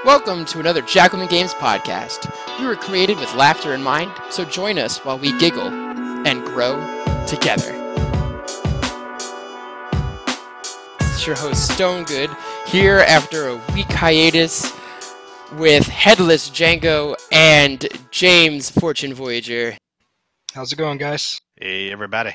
Welcome to another Jackalmen Games podcast. We were created with laughter in mind, so join us while we giggle and grow together. It's your host Stonegood, here after a week hiatus with Headless Django and James Fortune Voyager. How's it going, guys? Hey, everybody.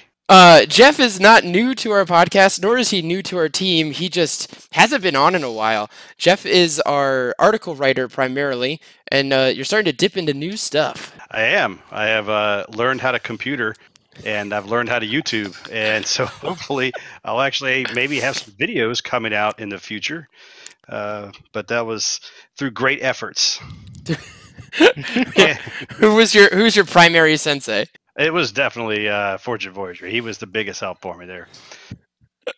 Jeff is not new to our podcast, nor is he new to our team. He just hasn't been on in a while. Jeff is our article writer primarily, and you're starting to dip into new stuff. I am. I have learned how to computer, and I've learned how to YouTube, and so hopefully I'll actually maybe have some videos coming out in the future. But that was through great efforts. Who's your primary sensei? It was definitely Fortune Voyager. He was the biggest help for me there.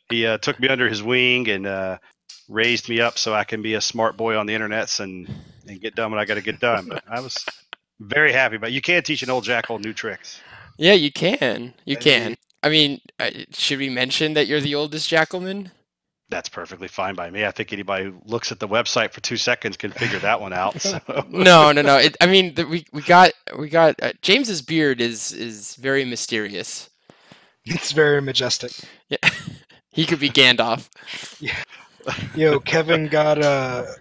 He took me under his wing and raised me up so I can be a smart boy on the internets and get done what I got to get done. But I was very happy. But you can't teach an old jackal new tricks. Yeah, you can. You can. I mean, should we mention that you're the oldest Jackalmen? That's perfectly fine by me. I think anybody who looks at the website for 2 seconds can figure that one out. So. No. We got James's beard is very mysterious. It's very majestic. Yeah, he could be Gandalf. Yeah. Yo, Kevin got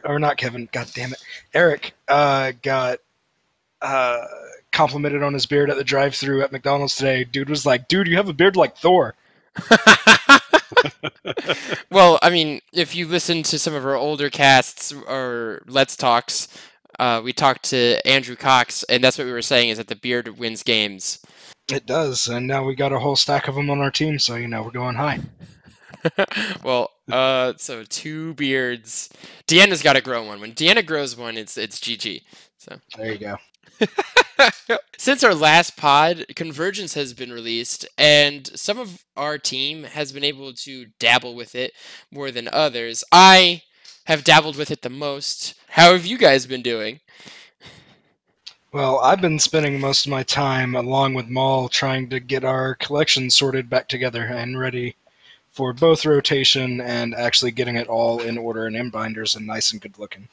or not Kevin. God damn it, Eric got complimented on his beard at the drive-thru at McDonald's today. Dude was like, "Dude, you have a beard like Thor." Well, I mean, if you listen to some of our older casts or Let's Talks, we talked to Andrew Cox, and that's what we were saying, is that the beard wins games. It does, and now we got a whole stack of them on our team, so, we're going high. Well, so 2 beards. Deanna's got to grow one. When Deanna grows one, it's GG. So there you go. Since our last pod, Convergence has been released, and some of our team has been able to dabble with it more than others. I have dabbled with it the most. How have you guys been doing? Well, I've been spending most of my time, along with Maul, trying to get our collection sorted back together and ready for both rotation and actually getting it all in order and in binders and nice and good looking.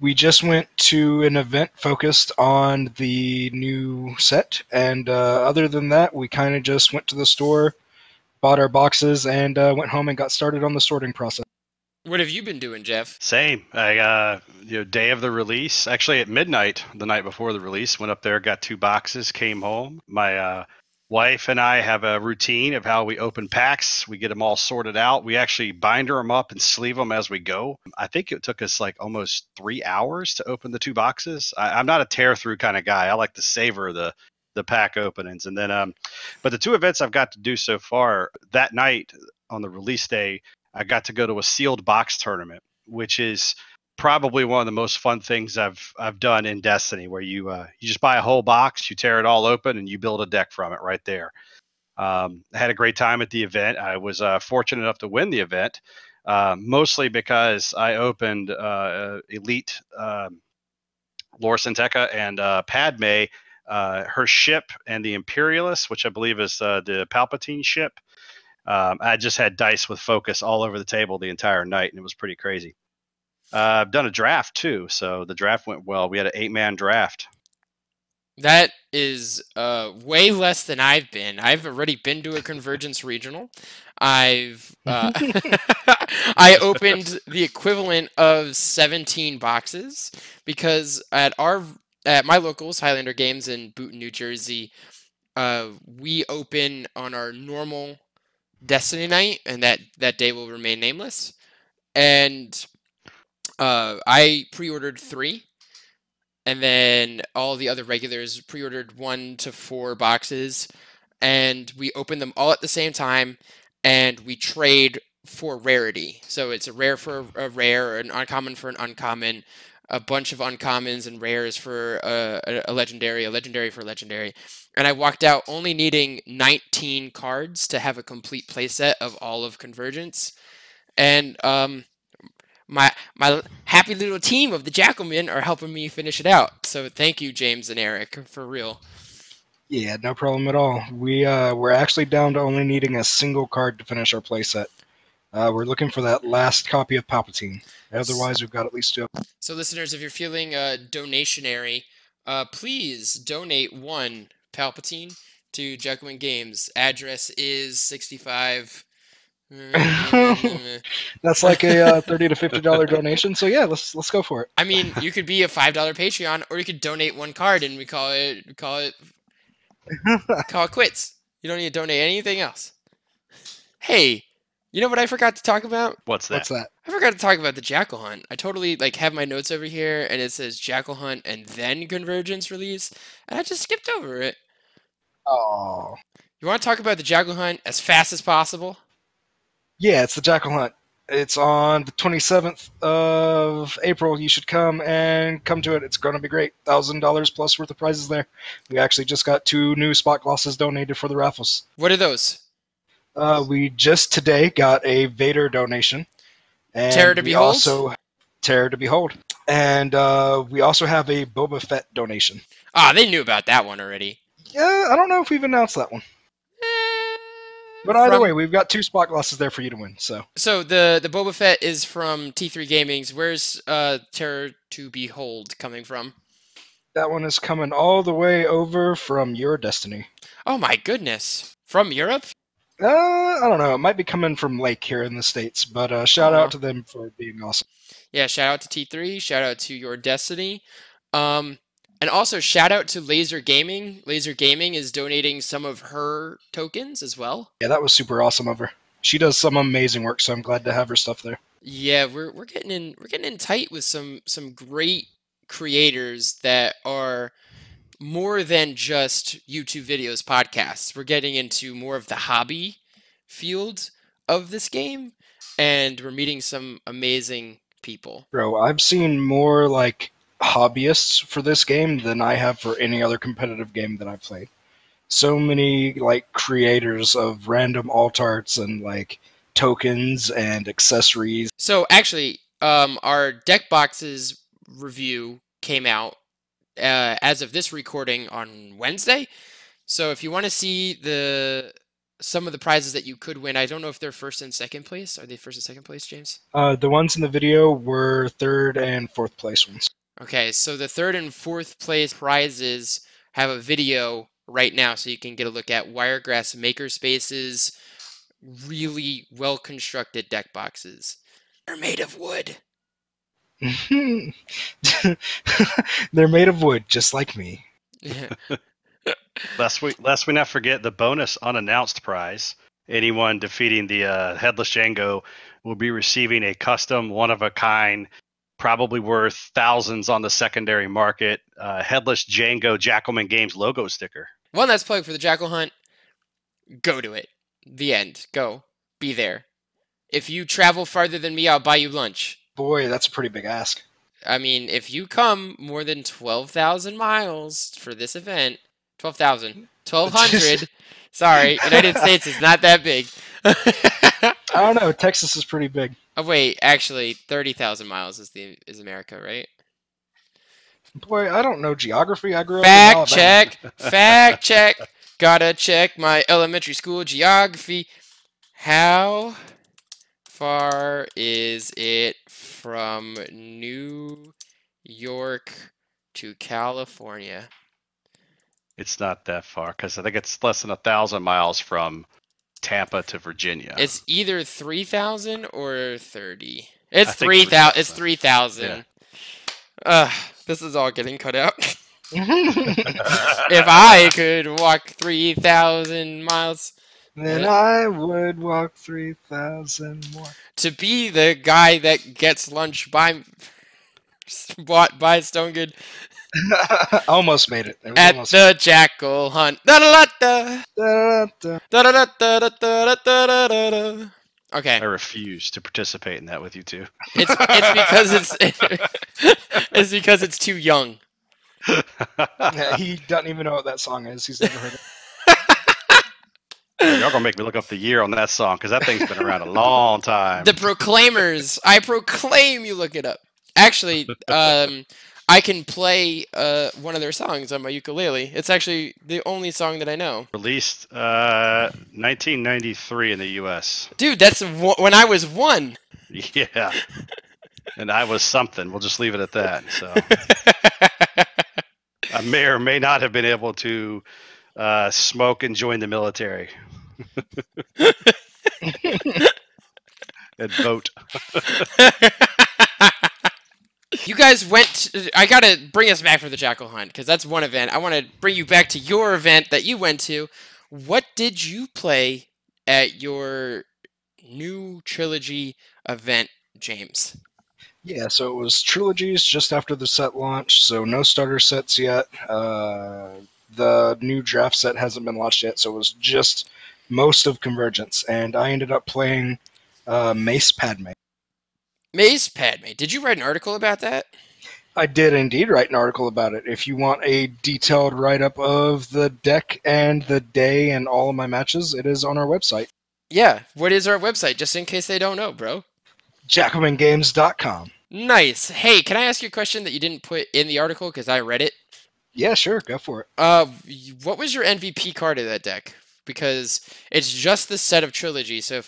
We just went to an event focused on the new set, and other than that, we kind of just went to the store, bought our boxes, and went home and got started on the sorting process. What have you been doing, Jeff? Same. I day of the release, actually at midnight, the night before the release, went up there, got 2 boxes, came home. My wife and I have a routine of how we open packs. We get them all sorted out. We actually binder them up and sleeve them as we go. I think it took us like almost 3 hours to open the 2 boxes. I'm not a tear through kind of guy. I like to savor the pack openings. And then, but the 2 events I've got to do so far, that night on the release day, I got to go to a sealed box tournament, which is probably one of the most fun things I've done in Destiny, where you just buy a whole box, you tear it all open, and you build a deck from it right there. I had a great time at the event. I was fortunate enough to win the event, mostly because I opened Elite Lor Santeca and Padme, her ship, and the Imperialist, which I believe is the Palpatine ship. I just had dice with focus all over the table the entire night, and it was pretty crazy. I've done a draft too, so the draft went well. We had an 8-man draft. That is way less than I've been. I've already been to a Convergence regional. I opened the equivalent of 17 boxes because at my locals, Highlander Games in Boonton, New Jersey, we open on our normal Destiny night, and that day will remain nameless. And I pre-ordered 3, and then all the other regulars pre-ordered 1 to 4 boxes, and we opened them all at the same time, and we trade for rarity. So it's a rare for a rare, an uncommon for an uncommon, a bunch of uncommons and rares for a legendary for a legendary. And I walked out only needing 19 cards to have a complete playset of all of Convergence. And my happy little team of the Jackalmen are helping me finish it out. So thank you, James and Eric, for real. Yeah, no problem at all. We're actually down to only needing a single card to finish our playset. We're looking for that last copy of Palpatine. Otherwise, we've got at least 2. So, listeners, if you're feeling donationary, please donate 1 Palpatine to Jackalmen Games. Address is 65. That's like a $30 to $50 donation. So yeah, let's go for it. I mean, you could be a $5 Patreon, or you could donate 1 card, and we call it quits. You don't need to donate anything else. Hey, you know what I forgot to talk about? What's that? I forgot to talk about the Jackal Hunt. I totally have my notes over here, and it says Jackal Hunt and then Convergence release, and I just skipped over it. Oh. You want to talk about the Jackal Hunt as fast as possible? Yeah, it's the Jackal Hunt. It's on the 27th of April. You should come to it. It's going to be great. $1,000 plus worth of prizes there. We actually just got 2 new spot glosses donated for the raffles. What are those? We just today got a Vader donation. And Terror to Behold? Terror to Behold. And we also have a Boba Fett donation. Ah, they knew about that one already. Yeah, I don't know if we've announced that one. But either way, we've got 2 spot glosses there for you to win. So the Boba Fett is from T3 Gaming's. Where's Terror to Behold coming from? That one is coming all the way over from Your Destiny. Oh my goodness. From Europe? I don't know. It might be coming from Lake here in the States, but shout out to them for being awesome. Yeah, shout out to T3. Shout out to Your Destiny. And also shout out to Laser Gaming. Laser Gaming is donating some of her tokens as well. Yeah, that was super awesome of her. She does some amazing work, so I'm glad to have her stuff there. Yeah, we're getting in tight with some great creators that are more than just YouTube videos, podcasts. We're getting into more of the hobby field of this game, and we're meeting some amazing people. Bro, I've seen more hobbyists for this game than I have for any other competitive game that I've played. So many creators of random alt arts and tokens and accessories. So actually, our deck boxes review came out as of this recording on Wednesday. So if you want to see some of the prizes that you could win, I don't know if they're first and second place. Are they first and second place, James? The ones in the video were 3rd and 4th place ones. Okay, so the 3rd and 4th place prizes have a video right now, so you can get a look at Wiregrass Makerspace's really well-constructed deck boxes. They're made of wood. They're made of wood, just like me. Lest we not forget the bonus unannounced prize. Anyone defeating the Headless Django will be receiving a custom, one-of-a-kind, probably worth thousands on the secondary market, Headless Django Jackalmen Games logo sticker. One last plug for the Jackal Hunt. Go to it. The end. Go. Be there. If you travel farther than me, I'll buy you lunch. Boy, that's a pretty big ask. I mean, if you come more than 12,000 miles for this event, 12,000, 1,200, sorry, United States is not that big. I don't know, Texas is pretty big. Oh, wait, actually, 30,000 miles is America, right? Boy, I don't know geography. I grew up Fact check. Fact check. Gotta check my elementary school geography. How far is it from New York to California? It's not that far, because I think it's less than 1,000 miles from Tampa to Virginia. It's either 3,000 or 30. It's 3,000. It's 3,000. This is all getting cut out. If I could walk 3,000 miles, then I would walk 3,000 more. To be the guy that gets lunch bought by Stonegood. Almost made it. At the Jackal Hunt. Okay. I refuse to participate in that with you two. It's because it's too young. Yeah, he doesn't even know what that song is. He's never heard it. Y'all gonna make me look up the year on that song, because that thing's been around a long time. The Proclaimers. I proclaim you look it up. Actually, I can play one of their songs on my ukulele. It's actually the only song that I know. Released 1993 in the U.S. Dude, that's when I was 1. Yeah, and I was something. We'll just leave it at that. So I may or may not have been able to smoke and join the military and vote. You guys went. I gotta bring us back for the Jackal Hunt because that's one event. I want to bring you back to your event that you went to. What did you play at your new trilogy event, James? Yeah, so it was trilogies just after the set launch, so no starter sets yet. The new draft set hasn't been launched yet, so it was just most of Convergence, and I ended up playing Mace Padme. Mace Padme. Did you write an article about that? I did indeed write an article about it. If you want a detailed write-up of the deck and the day and all of my matches, it is on our website. Yeah. What is our website, just in case they don't know, bro? Jackalmengames.com. Nice. Hey, can I ask you a question that you didn't put in the article because I read it? Yeah, sure, go for it. What was your MVP card of that deck? Because it's just the set of trilogy, so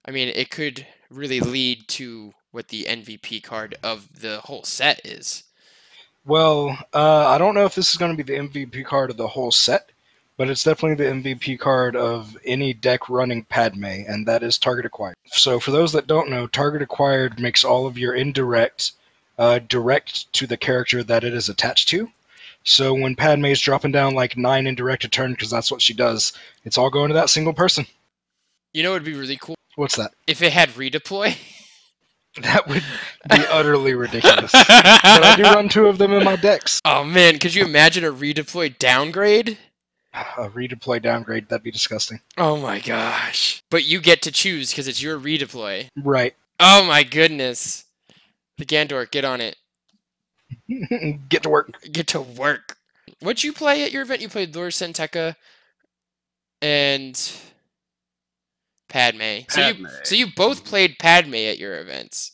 it could really lead to what the MVP card of the whole set is. Well, I don't know if this is going to be the MVP card of the whole set, but it's definitely the MVP card of any deck running Padme, and that is Target Acquired. So for those that don't know, Target Acquired makes all of your indirect direct to the character that it is attached to. So when Padme is dropping down like 9 indirect a turn, because that's what she does, it's all going to that single person. You know what would be really cool? What's that? If it had redeploy. That would be utterly ridiculous. But I do run 2 of them in my decks. Oh man, could you imagine a redeploy downgrade? A redeploy downgrade, that'd be disgusting. Oh my gosh. But you get to choose because it's your redeploy. Right. Oh my goodness. The Gandor, get on it. Get to work. Get to work. What'd you play at your event? You played Lord Senteka and Padme. So you both played Padme at your events.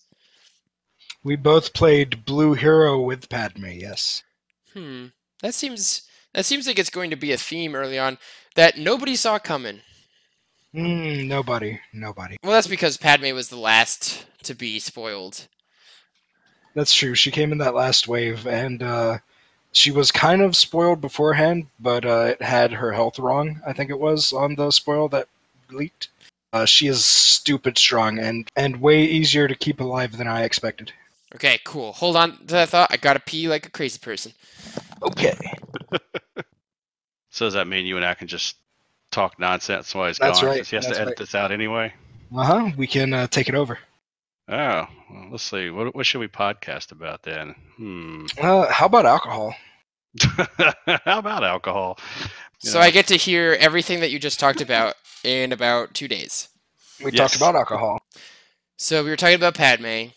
We both played Blue Hero with Padme, yes. That seems like it's going to be a theme early on that nobody saw coming. Nobody. Well, that's because Padme was the last to be spoiled. That's true. She came in that last wave, and she was kind of spoiled beforehand, but it had her health wrong, I think it was, on the spoil that leaked. She is stupid strong and way easier to keep alive than I expected. Okay, cool. Hold on to that thought. I gotta pee like a crazy person. Okay. So does that mean you and I can just talk nonsense while he's That's gone? right. Because he has to edit this out anyway. We can take it over. Oh, well, let's see. What should we podcast about then? How about alcohol? How about alcohol? So I get to hear everything that you just talked about in about 2 days. We talked about alcohol. So we were talking about Padme.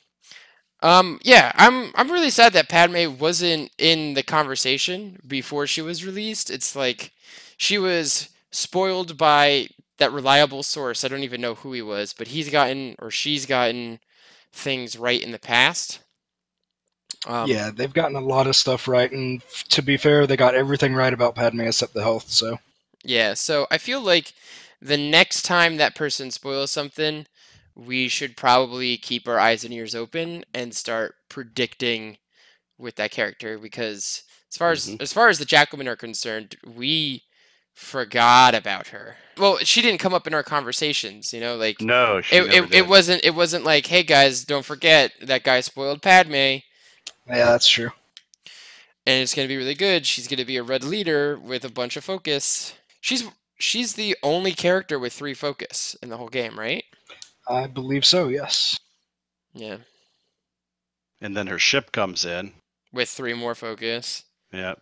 Yeah, I'm really sad that Padme wasn't in the conversation before she was released. It's like she was spoiled by that reliable source. I don't even know who he was, but he's gotten or she's gotten things right in the past. Yeah, they've gotten a lot of stuff right, and to be fair, they got everything right about Padme except the health, so... Yeah, so I feel like the next time that person spoils something, we should probably keep our eyes and ears open and start predicting with that character, because as far as the Jackalmen are concerned, we forgot about her. Well, she didn't come up in our conversations, like no, it wasn't like, hey guys, don't forget that guy spoiled Padme. Yeah, that's true. And it's gonna be really good. She's gonna be a red leader with a bunch of focus. She's the only character with 3 focus in the whole game, right? I believe so, yes. Yeah. And then her ship comes in with 3 more focus. Yeah.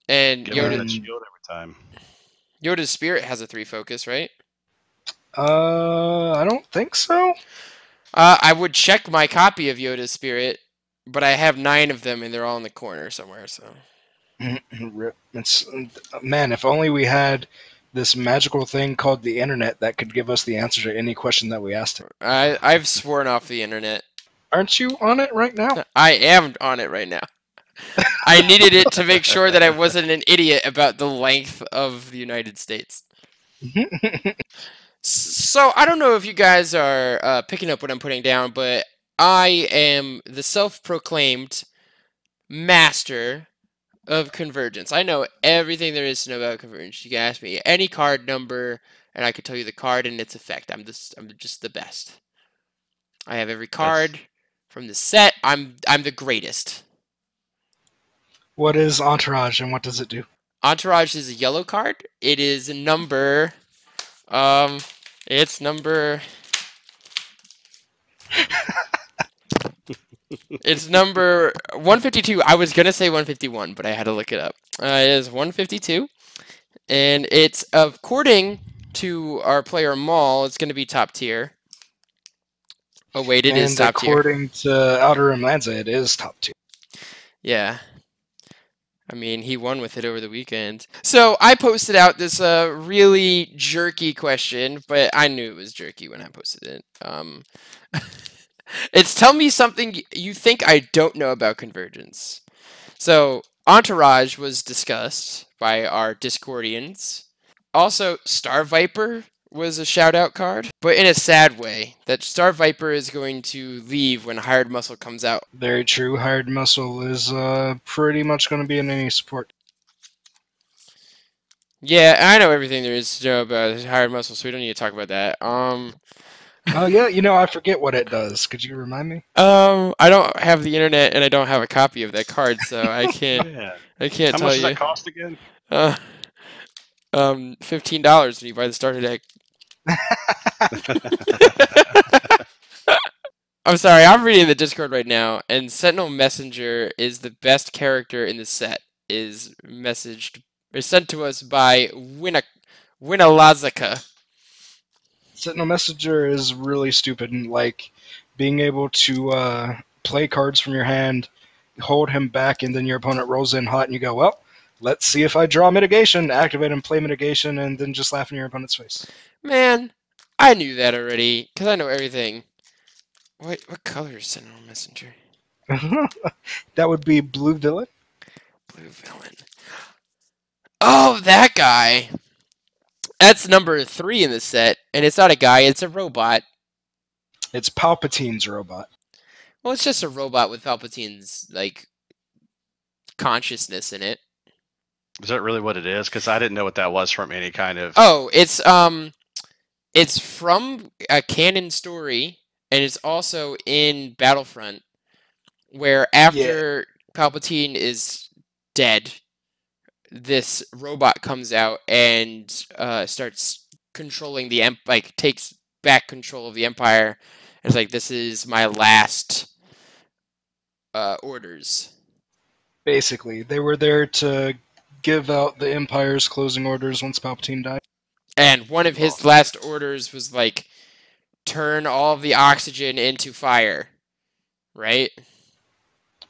And Give her that shield every time. Yoda's spirit has a 3 focus, right? I don't think so. I would check my copy of Yoda's spirit, but I have 9 of them, and they're all in the corner somewhere. So, Man, if only we had this magical thing called the internet that could give us the answer to any question that we asked it. I've sworn off the internet. Aren't you on it right now? I am on it right now. I needed it to make sure that I wasn't an idiot about the length of the United States. So I don't know if you guys are picking up what I'm putting down, but I am the self-proclaimed master of convergence. I know everything there is to know about convergence. You can ask me any card number, and I could tell you the card and its effect. I'm just the best. I have every card from the set. I'm the greatest. What is Entourage and what does it do? Entourage is a yellow card. It is number. It's number. It's number 152. I was gonna say 151, but I had to look it up. It is 152, and it's according to our player Maul, it's gonna be top tier. Oh wait, it is top tier. And according to Outer Rim Lanza, it is top tier. Yeah. I mean, he won with it over the weekend. So I posted out this really jerky question, but I knew it was jerky when I posted it. It's tell me something you think I don't know about convergence. So Entourage was discussed by our Discordians. Also, Star Viper was a shout-out card, but in a sad way. That Star Viper is going to leave when Hired Muscle comes out. Very true. Hired Muscle is pretty much going to be in any support. Yeah, I know everything there is to know about Hired Muscle, so we don't need to talk about that. Oh yeah, I forget what it does. Could you remind me? I don't have the internet and I don't have a copy of that card, so I can't. Yeah. I can't How tell much you. does that cost again? $15 when you buy the starter deck. I'm sorry, I'm reading the Discord right now, and Sentinel Messenger is the best character in the set. Is sent to us by Winalazaka. Sentinel Messenger is really stupid, and like being able to play cards from your hand, hold him back, and then your opponent rolls in hot, and you go, well, let's see if I draw mitigation, activate and play mitigation, and then just laugh in your opponent's face. Man, I knew that already, because I know everything. What color is Sentinel Messenger? That would be Blue Villain. Blue Villain. Oh, that guy! That's number 3 in the set, and it's not a guy, it's a robot. It's Palpatine's robot. Well, it's just a robot with Palpatine's, like, consciousness in it. Is that really what it is? Because I didn't know what that was from any kind of... Oh, it's from a canon story, and it's also in Battlefront, where after Palpatine is dead, this robot comes out and starts controlling the takes back control of the Empire. It's like, this is my last orders. Basically, they were there to give out the Empire's closing orders once Palpatine died. And one of his last orders was like, turn all of the oxygen into fire, right?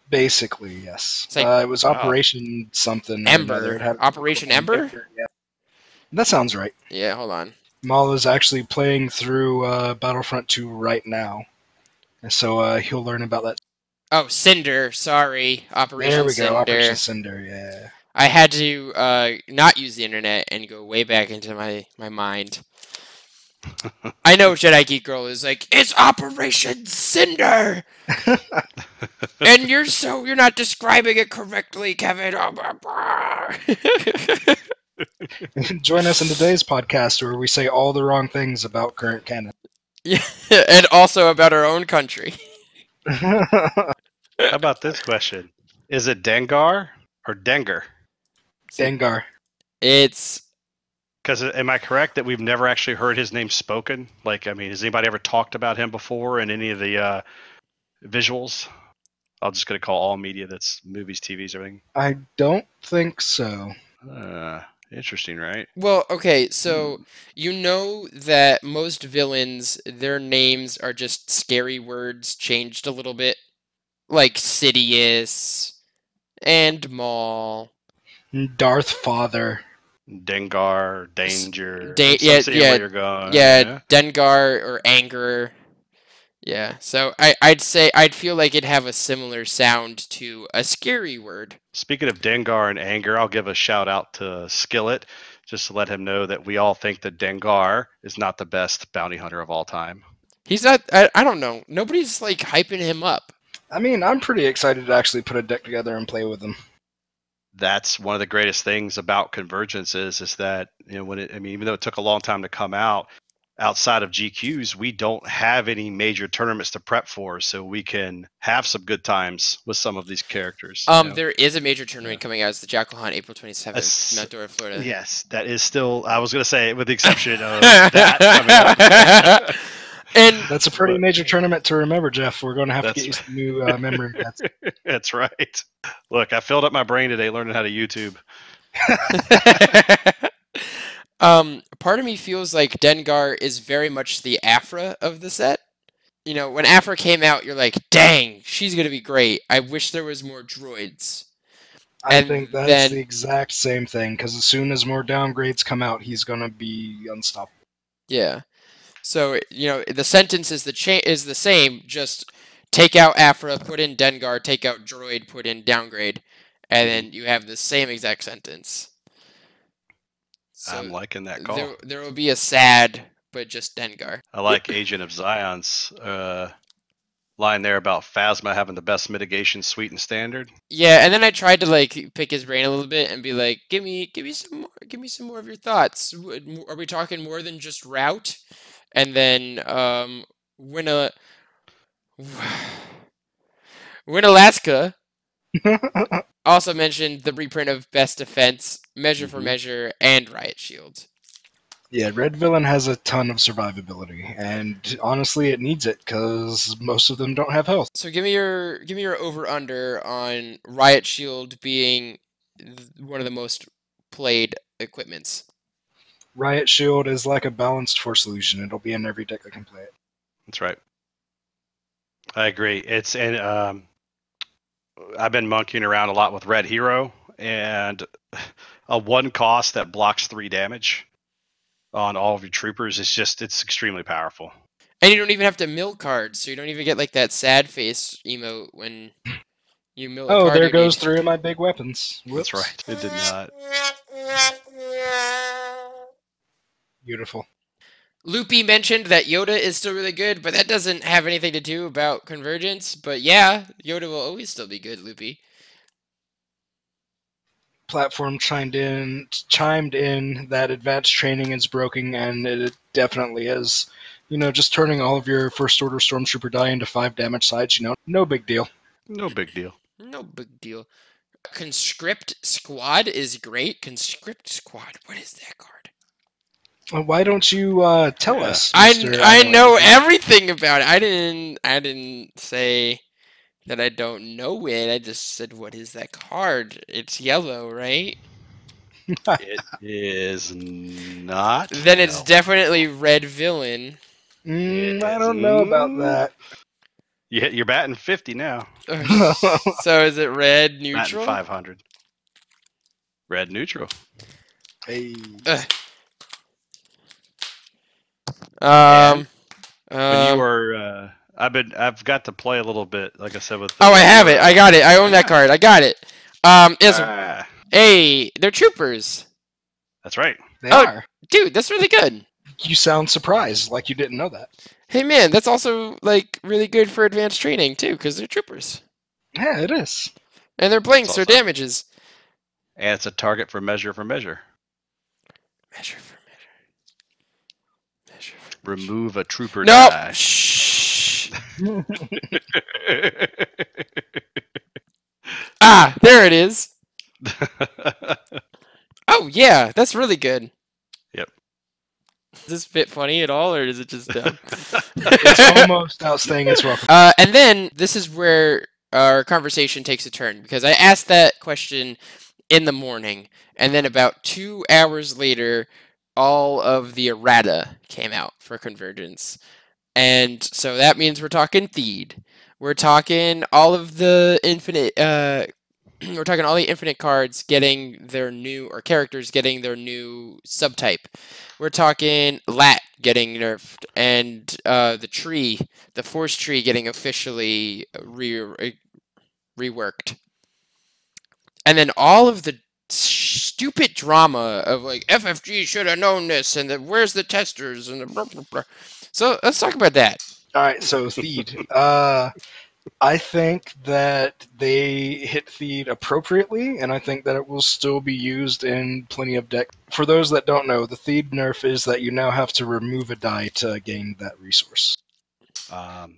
Basically, yes. Like, it was Operation something. Ember. Operation Ember? Yeah. That sounds right. Yeah, hold on. Maul is actually playing through Battlefront 2 right now. So he'll learn about that. Oh, Cinder. Sorry. Operation There we Cinder. go. Operation Cinder, yeah. I had to not use the internet and go way back into my mind. I know Jedi Geek Girl is like, it's Operation Cinder! And you're not describing it correctly, Kevin. Join us in today's podcast where we say all the wrong things about current canon. Yeah, and also about our own country. How about this question? Is it Dengar or Dengar? Dengar. It's... Because am I correct that we've never actually heard his name spoken? Like, I mean, has anybody ever talked about him before in any of the visuals? I'm just going to call all media that's movies, TVs, everything. I don't think so. Interesting, right? Well, okay, so you know that most villains, their names are just scary words changed a little bit? Like Sidious and Maul. Darth Father. Dengar, Danger. You're going. Yeah, Dengar or Anger. Yeah, so I'd feel like it'd have a similar sound to a scary word. Speaking of Dengar and anger, I'll give a shout out to Skillet just to let him know that we all think that Dengar is not the best bounty hunter of all time. He's not. I don't know. Nobody's like hyping him up. I mean, I'm pretty excited to actually put a deck together and play with him. That's one of the greatest things about Convergence is that, you know, even though it took a long time to come out, outside of GQs, we don't have any major tournaments to prep for, so we can have some good times with some of these characters. There is a major tournament coming out. It's the Jackal Hunt, April 27th, in Mount Florida. Yes, that is still. I was going to say, with the exception of that coming up. And that's a pretty major tournament to remember, Jeff. We're going to have to get you some new memory. That's right. Look, I filled up my brain today learning how to YouTube. Part of me feels like Dengar is very much the Afra of the set. You know, when Afra came out, you're like, dang, she's going to be great. I wish there was more droids. I think that's the exact same thing, because as soon as more downgrades come out, he's going to be unstoppable. Yeah. So, you know, the sentence is the same, just take out Afra, put in Dengar, take out droid, put in downgrade, and then you have the same exact sentence. So I'm liking that call. There will be a sad, but just Dengar. I like Agent of Zion's line there about Phasma having the best mitigation suite and standard. Yeah, and then I tried to like pick his brain a little bit and be like, give me some more of your thoughts. Are we talking more than just route? And then Win Alaska also mentioned the reprint of Best Defense, Measure for Measure, and Riot Shield. Yeah, Red Villain has a ton of survivability, and honestly, it needs it because most of them don't have health. So give me your over/under on Riot Shield being one of the most played equipments. Riot Shield is like a balanced Force solution. It'll be in every deck that can play it. That's right. I agree. I've been monkeying around a lot with Red Hero, and a 1 cost that blocks 3 damage on all of your troopers it's extremely powerful. And you don't even have to mill cards, so you don't even get like that sad face emote when you mill a card. Oh, there goes 3 of my big weapons. Whoops. That's right. It did not. Beautiful. Loopy mentioned that Yoda is still really good, but that doesn't have anything to do about Convergence. But yeah, Yoda will always still be good, Loopy. Platform chimed in that advanced training is broken, and it definitely is. You know, just turning all of your First Order Stormtrooper die into 5 damage sides, you know, no big deal. No big deal. No big deal. Conscript Squad is great. Conscript Squad, what is that card? Why don't you tell us? I know everything about it. I didn't say that I don't know it. I just said, what is that card? It's yellow, right? It is not. Then it's definitely Red Villain. I don't know about that. You're batting 50 now. So is it red neutral? Batting 500. Red neutral. Hey. When you were, I've got to play a little bit, like I said with. I have it. I got it. I own that card. I got it. Hey, they're troopers. That's right. They are. Dude, that's really good. You sound surprised, like you didn't know that. Hey man, that's also like really good for advanced training too, because they're troopers. Yeah, it is. And they're blanks, so damages. And it's a target for measure for measure. Measure for measure. Remove a trooper die. No! Shh! There it is! Oh, yeah, that's really good. Yep. Is this bit funny at all, or is it just dumb? It's almost out saying it's welcome. And then, this is where our conversation takes a turn, because I asked that question in the morning, and then about 2 hours later, all of the errata came out for Convergence. And so that means we're talking Theed. We're talking all of the infinite we're talking all the infinite cards getting their new, or characters getting their new subtype. We're talking Lat getting nerfed, and the Force Tree getting officially reworked. And then all of the stupid drama of like FFG should have known this, and where's the testers, and the blah, blah, blah. So let's talk about that. All right, so Theed. I think that they hit Theed appropriately, and I think that it will still be used in plenty of decks. For those that don't know, the Theed nerf is that you now have to remove a die to gain that resource. I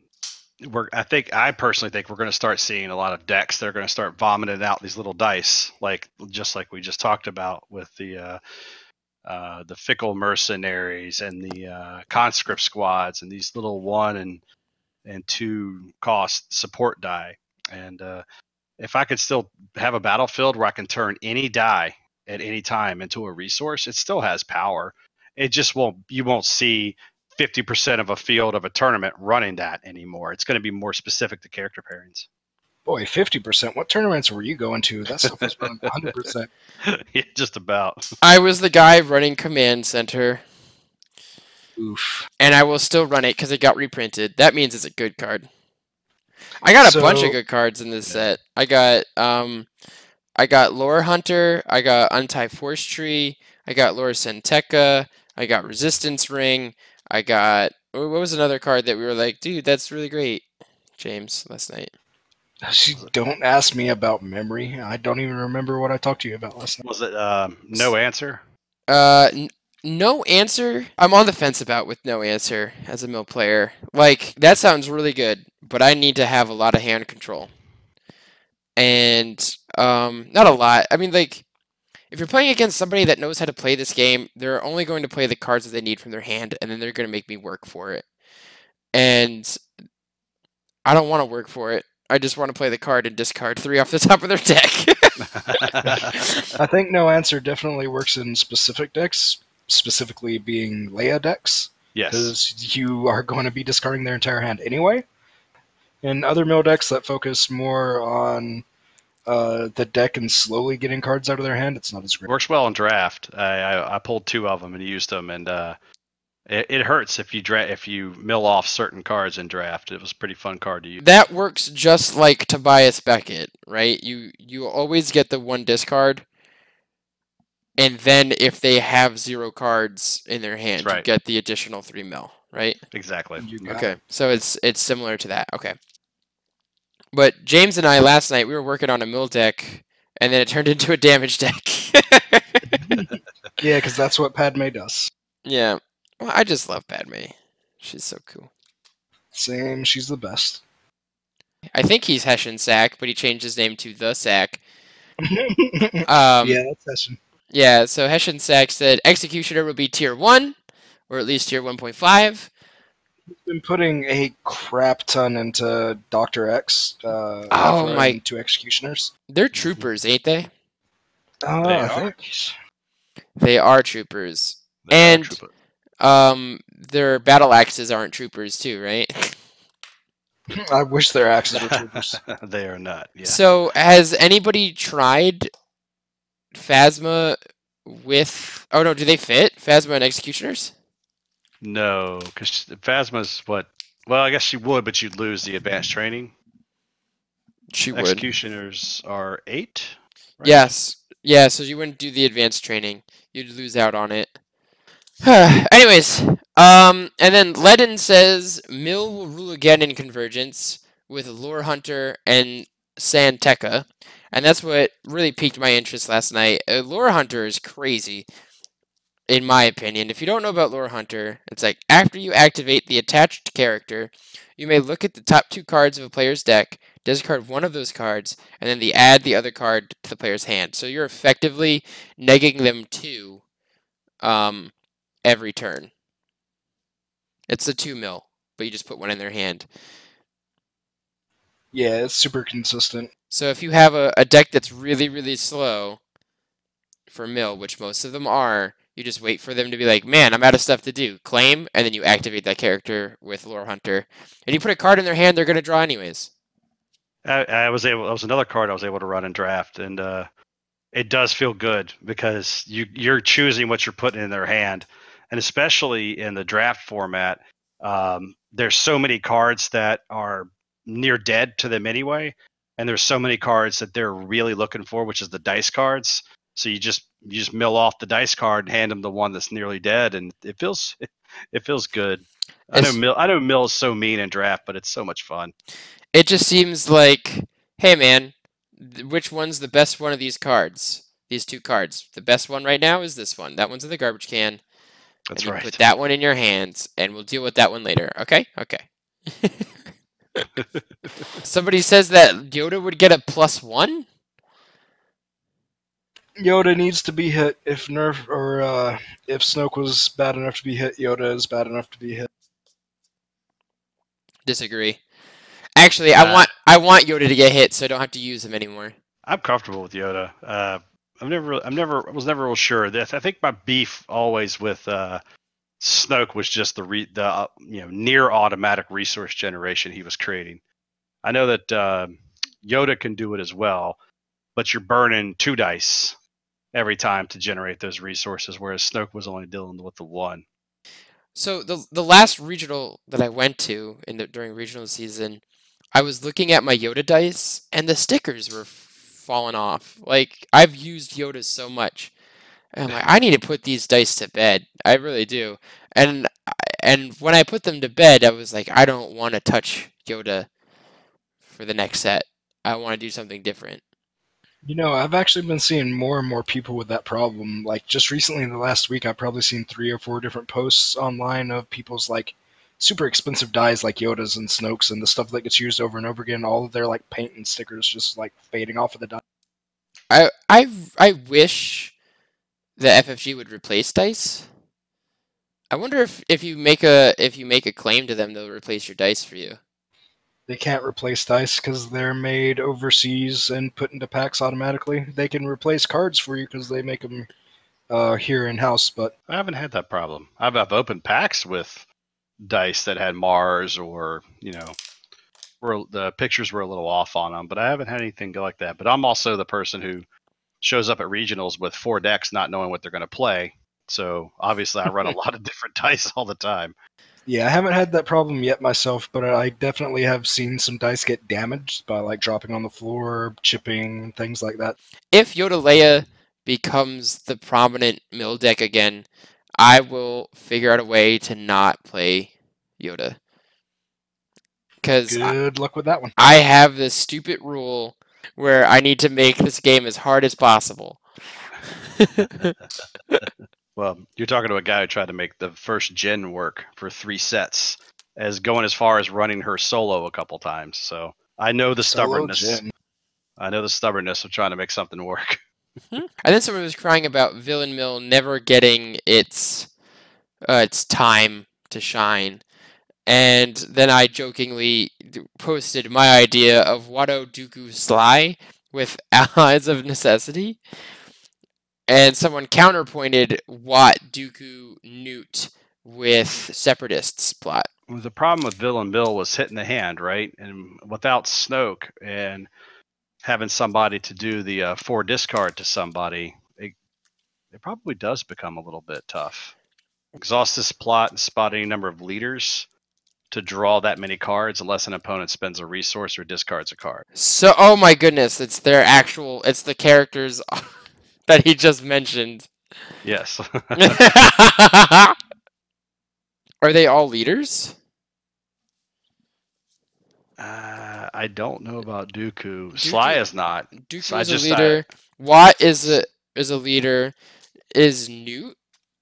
personally think we're going to start seeing a lot of decks that are going to start vomiting out these little dice, just like we just talked about with the fickle mercenaries and the conscript squads and these little 1 and 2 cost support die. And if I could still have a battlefield where I can turn any die at any time into a resource, it still has power. It just you won't see 50% of a field of a tournament running that anymore. It's going to be more specific to character pairings. Boy, 50%. What tournaments were you going to? That stuff was running 100%. Yeah, just about. I was the guy running Command Center. Oof. And I will still run it because it got reprinted. That means it's a good card. I got a bunch of good cards in this set. I got Lore Hunter, I got Untie Force Tree, I got Lore Senteca, I got Resistance Ring, I got... What was another card that we were like, dude, that's really great, James, last night? Don't ask me about memory. I don't even remember what I talked to you about last night. Was it No Answer? No Answer? I'm on the fence about with No Answer as a mill player. Like, that sounds really good, but I need to have a lot of hand control. And, not a lot. I mean, like, if you're playing against somebody that knows how to play this game, they're only going to play the cards that they need from their hand, and then they're going to make me work for it. And I don't want to work for it. I just want to play the card and discard 3 off the top of their deck. I think No Answer definitely works in specific decks, specifically being Leia decks. Yes. Because you are going to be discarding their entire hand anyway. In other mill decks that focus more on the deck and slowly getting cards out of their hand, it's not as great. Works well in draft. I pulled 2 of them and used them, and it hurts if you mill off certain cards in draft. It was a pretty fun card to use. That works just like Tobias Beckett, right? You always get the 1 discard, and then if they have 0 cards in their hand, you get the additional 3 mill, right? Exactly. Okay, so it's similar to that. Okay. But James and I last night, we were working on a mill deck, and then it turned into a damage deck. Yeah, because that's what Padme does. Yeah. Well, I just love Padme. She's so cool. Same, she's the best. I think he's Hessian Sack, but he changed his name to The Sack. Yeah, that's Hessian. Yeah, so Hessian Sack said Executioner will be tier 1, or at least tier 1.5. He's been putting a crap ton into Dr. X. To Executioners. They're troopers, ain't they? I think. They are troopers. And their battle axes aren't troopers too, right? I wish their axes were troopers. They are not, yeah. So, has anybody tried Phasma with... Oh no, do they fit? Phasma and Executioners? No, because Phasma's what... Well, I guess she would, but you'd lose the advanced training. She would. Executioners are 8? Right? Yes. Yeah, so you wouldn't do the advanced training. You'd lose out on it. Anyways, and then Ledin says Mill will rule again in Convergence with Lore Hunter and Santeca, and that's what really piqued my interest last night. Lore Hunter is crazy, in my opinion. If you don't know about Lore Hunter, it's like after you activate the attached character, you may look at the top 2 cards of a player's deck, discard 1 of those cards, and then add the other card to the player's hand. So you're effectively negging them 2 every turn. It's a 2 mill, but you just put 1 in their hand. Yeah, it's super consistent. So if you have a deck that's really, really slow for mill, which most of them are, you just wait for them to be like, man, I'm out of stuff to do. Claim, and then you activate that character with Lore Hunter. And you put a card in their hand, they're going to draw anyways. I was able. That was another card I was able to run in draft, and it does feel good because you're choosing what you're putting in their hand, and especially in the draft format, there's so many cards that are near dead to them anyway, and there's so many cards that they're really looking for, which is the dice cards. So you just mill off the dice card and hand them the one that's nearly dead, and it feels good. It's, I know Mill is so mean in draft, but it's so much fun. it just seems like, hey man, which one's the best one of these cards? These two cards. The best one right now is this one. That one's in the garbage can, and That's you put right. that one in your hands, and we'll deal with that one later. Okay? Okay. Somebody says that Yoda would get a +1? Yoda needs to be hit. If if Snoke was bad enough to be hit, Yoda is bad enough to be hit. Disagree. Actually, Uh, I want Yoda to get hit so I don't have to use him anymore. I'm comfortable with Yoda. I was never real sure. I think my beef always with Snoke was just the near automatic resource generation he was creating. I know that Yoda can do it as well, but you're burning 2 dice every time to generate those resources, whereas Snoke was only dealing with the one. So the last regional that I went to during regional season, I was looking at my Yoda dice and the stickers were falling off. Like I've used Yoda so much. And I'm like, I need to put these dice to bed. I really do. And and when I put them to bed, I was like, I don't want to touch Yoda for the next set. I want to do something different. I've actually been seeing more and more people with that problem. Like just recently in the last week, I've probably seen 3 or 4 different posts online of people's like super expensive dies like Yodas and Snokes and the stuff that gets used over and over again. All of their like paint and stickers just like fading off of the die. I wish the FFG would replace dice. I wonder if you make a claim to them, they'll replace your dice for you. They can't replace dice because they're made overseas and put into packs automatically. They can replace cards for you because they make them here in house, but I haven't had that problem. I've opened packs with dice that had Mars or where the pictures were a little off on them, but I haven't had anything go like that. But I'm also the person who shows up at regionals with 4 decks, not knowing what they're going to play. So obviously, I run a lot of different dice all the time. yeah, I haven't had that problem yet myself, but I definitely have seen some dice get damaged by like dropping on the floor, chipping, things like that. If Yoda Leia becomes the prominent mill deck again, I will figure out a way to not play Yoda. Because Good luck with that one. I have this stupid rule where I need to make this game as hard as possible. Well, you're talking to a guy who tried to make the first gen work for 3 sets, as going as far as running her solo a couple times. So I know the Solo stubbornness. Jin. I know the stubbornness of trying to make something work. And then someone was crying about Villain Mill never getting its time to shine. And then I jokingly posted my idea of Watto Dooku Sly with Allies of Necessity. And someone counterpointed Wat Dooku Newt with Separatists plot. The problem with Villain Bill was hitting the hand, right? And without Snoke and having somebody to do the 4 discard to somebody, it probably does become a little bit tough. Exhaust this plot and spot any number of leaders to draw that many cards unless an opponent spends a resource or discards a card. So, oh my goodness, it's the characters that he just mentioned. Yes. Are they all leaders? I don't know about Dooku. Sly is not. Dooku is a leader. Watt is a leader. Is Newt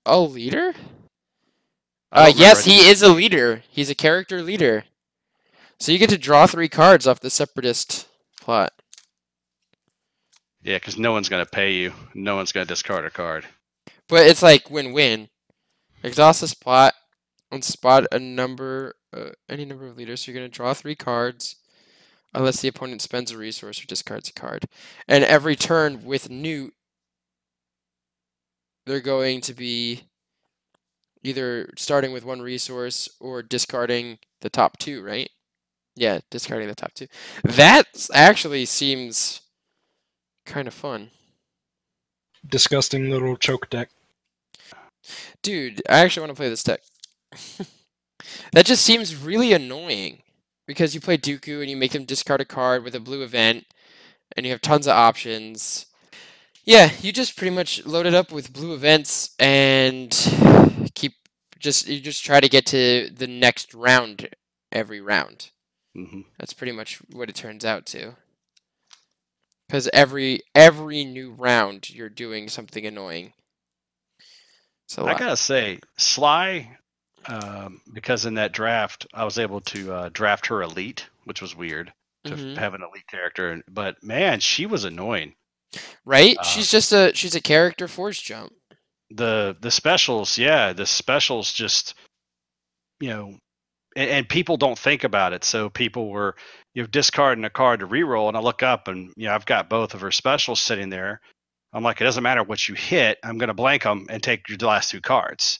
a leader? Yes, he is a leader. He's a character leader. So you get to draw 3 cards off the Separatist plot. Yeah, because no one's going to pay you. No one's going to discard a card. But it's like win-win. Exhaust this plot and spot any number of leaders. So you're going to draw 3 cards unless the opponent spends a resource or discards a card. And every turn with Newt, they're going to be either starting with 1 resource or discarding the top 2, right? Yeah, discarding the top 2. That actually seems kind of fun. Disgusting little choke deck. Dude, I actually want to play this deck. That just seems really annoying. Because you play Dooku and you make them discard a card with a blue event, and you have tons of options. Yeah, you just pretty much load it up with blue events and you just try to get to the next round every round. Mm-hmm. That's pretty much what it turns out to. Because every new round you're doing something annoying. So I gotta say, Sly, because in that draft I was able to draft her elite, which was weird to have an elite character. But man, she was annoying. Right? She's a character force jump. The specials, yeah, the specials just, you know, and people don't think about it. So people were, discarding a card to reroll, and I look up and I've got both of her specials sitting there. I'm like, it doesn't matter what you hit, I'm going to blank them and take your last 2 cards,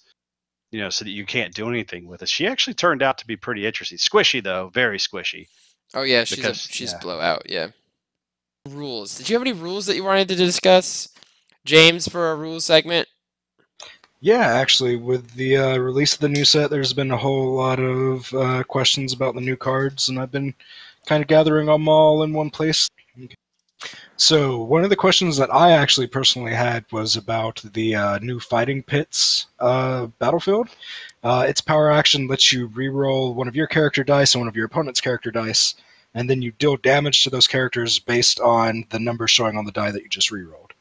so that you can't do anything with it. She actually turned out to be pretty interesting. Squishy though, very squishy. Oh yeah, she's blowout. Yeah. Rules. Did you have any rules that you wanted to discuss, James, for our rules segment? Yeah, actually, with the release of the new set, there's been a whole lot of questions about the new cards, and I've been kind of gathering them all in one place. Okay. So, one of the questions that I actually personally had was about the new Fighting Pits battlefield. Its power action lets you reroll one of your character dice and one of your opponent's character dice, and then you deal damage to those characters based on the number showing on the die that you just rerolled.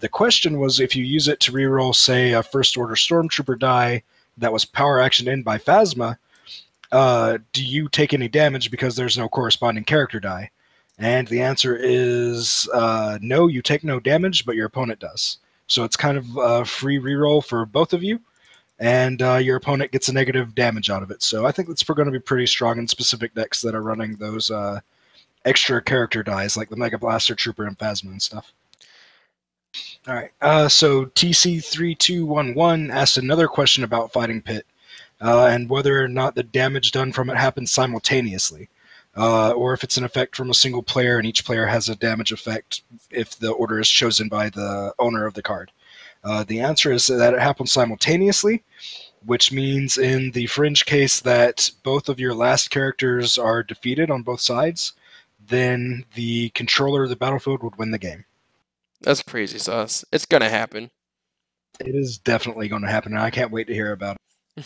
The question was, if you use it to reroll, say, a First Order Stormtrooper die that was power actioned in by Phasma, do you take any damage because there's no corresponding character die? And the answer is no, you take no damage, but your opponent does. So it's kind of a free reroll for both of you, and your opponent gets a negative damage out of it. So I think that's going to be pretty strong in specific decks that are running those extra character dies, like the Mega Blaster, Trooper, and Phasma and stuff. All right. So TC3211 asked another question about Fighting Pit and whether or not the damage done from it happens simultaneously, or if it's an effect from a single player and each player has a damage effect if the order is chosen by the owner of the card. The answer is that it happens simultaneously, which means in the fringe case that both of your last characters are defeated on both sides, then the controller of the battlefield would win the game. That's crazy sauce. It's gonna happen. It is definitely going to happen, and I can't wait to hear about it.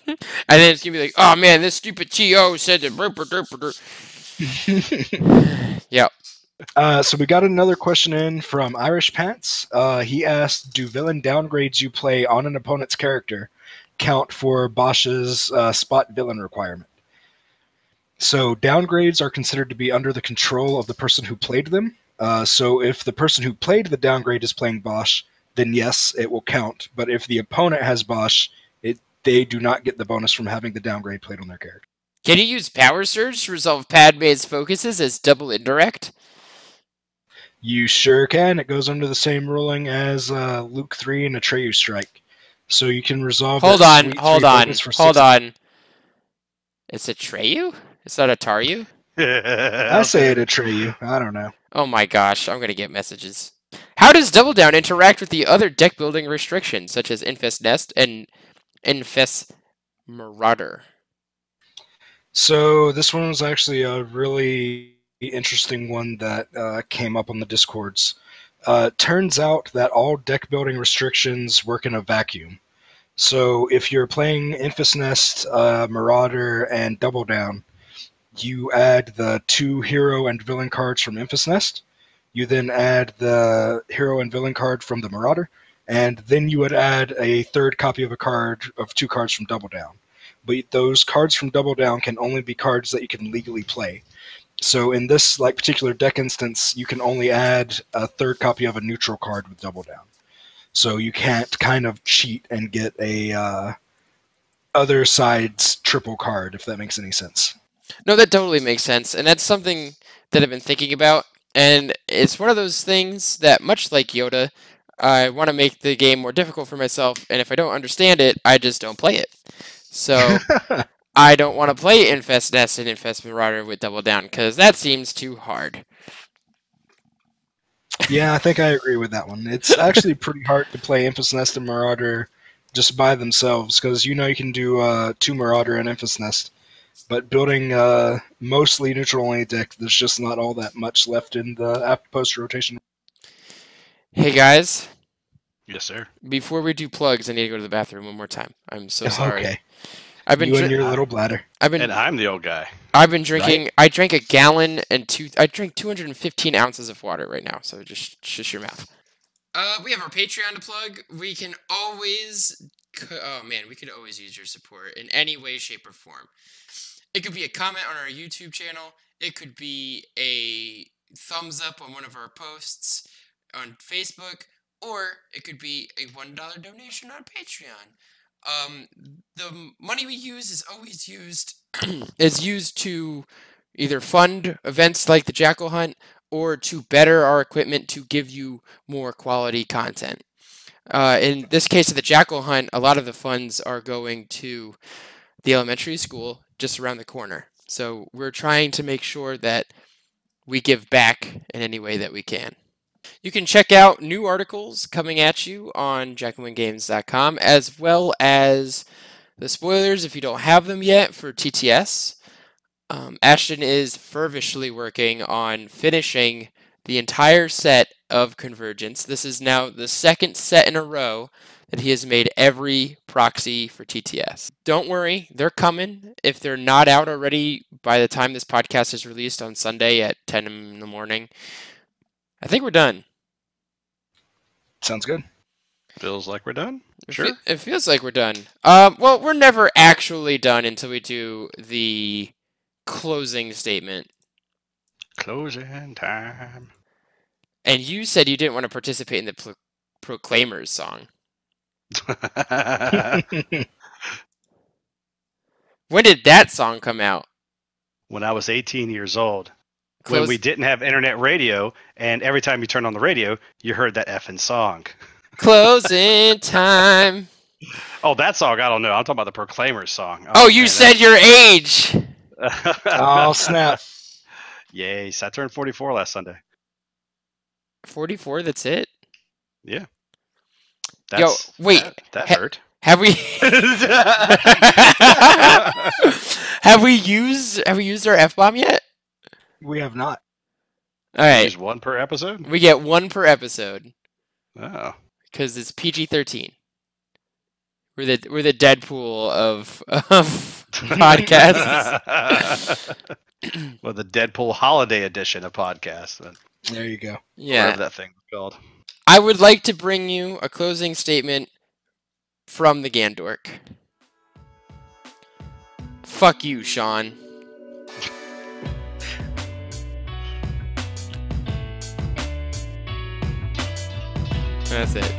And then it's gonna be like, oh man, this stupid TO said that. Yep. So we got another question in from Irish Pants. He asked, do villain downgrades you play on an opponent's character count for Bosch's spot villain requirement? So downgrades are considered to be under the control of the person who played them. So if the person who played the downgrade is playing Bosch, then yes, it will count. But if the opponent has Bosch, they do not get the bonus from having the downgrade played on their character. Can you use Power Surge to resolve Padme's focuses as double indirect? You sure can. It goes under the same ruling as Luke 3 and Atreyu Strike. So you can resolve Hold on. It's Atreyu? It's not Ataru? I say it Atreyu. I don't know. Oh my gosh, I'm gonna get messages. How does Double Down interact with the other deck building restrictions, such as Infest Nest and Infest Marauder? So this one was actually a really interesting one that came up on the Discords. Turns out that all deck building restrictions work in a vacuum. So if you're playing Infest Nest, Marauder, and Double Down, you add the 2 hero and villain cards from Infest Nest. You then add the hero and villain card from the Marauder, and then you would add a third copy of 2 cards from Double Down. But those cards from Double Down can only be cards that you can legally play. So in this particular deck instance, you can only add a third copy of a neutral card with Double Down. So you can't kind of cheat and get a other side's triple card, if that makes any sense. No, that totally makes sense, and that's something that I've been thinking about, and it's one of those things that, much like Yoda, I want to make the game more difficult for myself, and if I don't understand it, I just don't play it. So I don't want to play Infest Nest and Infest Marauder with Double Down, because that seems too hard. Yeah, I think I agree with that one. It's actually pretty hard to play Infest Nest and Marauder just by themselves, because you can do 2 Marauder and Infest Nest. But building mostly neutral-only deck, there's just not all that much left in the post-rotation. Hey guys, Yes, sir. before we do plugs, I need to go to the bathroom one more time. I'm so sorry. Okay. I've been You and your little bladder. And I'm the old guy. I've been drinking. I drank a gallon and I drank 215 ounces of water right now. So just shush your mouth. We have our Patreon to plug. We can always. Oh man, we could always use your support in any way, shape, or form. It could be a comment on our YouTube channel. It could be a thumbs up on one of our posts on Facebook, or it could be a $1 donation on Patreon. The money we use is always used to either fund events like the Jackal Hunt or to better our equipment to give you more quality content. In this case of the Jackal Hunt, a lot of the funds are going to the elementary school just around the corner. So we're trying to make sure that we give back in any way that we can. You can check out new articles coming at you on jackalmengames.com, as well as the spoilers if you don't have them yet for TTS. Ashton is fervishly working on finishing the entire set of Convergence. This is now the second set in a row that he has made every proxy for TTS. Don't worry, they're coming. If they're not out already by the time this podcast is released on Sunday at 10 in the morning, I think we're done. Sounds good. Feels like we're done. Sure. It feels like we're done. Well, we're never actually done until we do the closing statement. Closing time. And you said you didn't want to participate in the Proclaimers song. When did that song come out? When I was 18 years old. When we didn't have internet radio, and every time you turned on the radio, you heard that effing song. Closing time. Oh, that song, I don't know. I'm talking about the Proclaimers song. Oh, you said your age. Oh, snap. Yes, I turned 44 last Sunday. 44, that's it? Yeah. Yo, wait. That hurt. Have we have we used our F-bomb yet? We have not. All right. Use one per episode? We get one per episode. Oh. Because it's PG-13. We're the Deadpool of podcasts. Well, the Deadpool holiday edition of podcasts. There you go. Yeah. Whatever that thing was called. I would like to bring you a closing statement from the Gandork. Fuck you, Sean. That's it.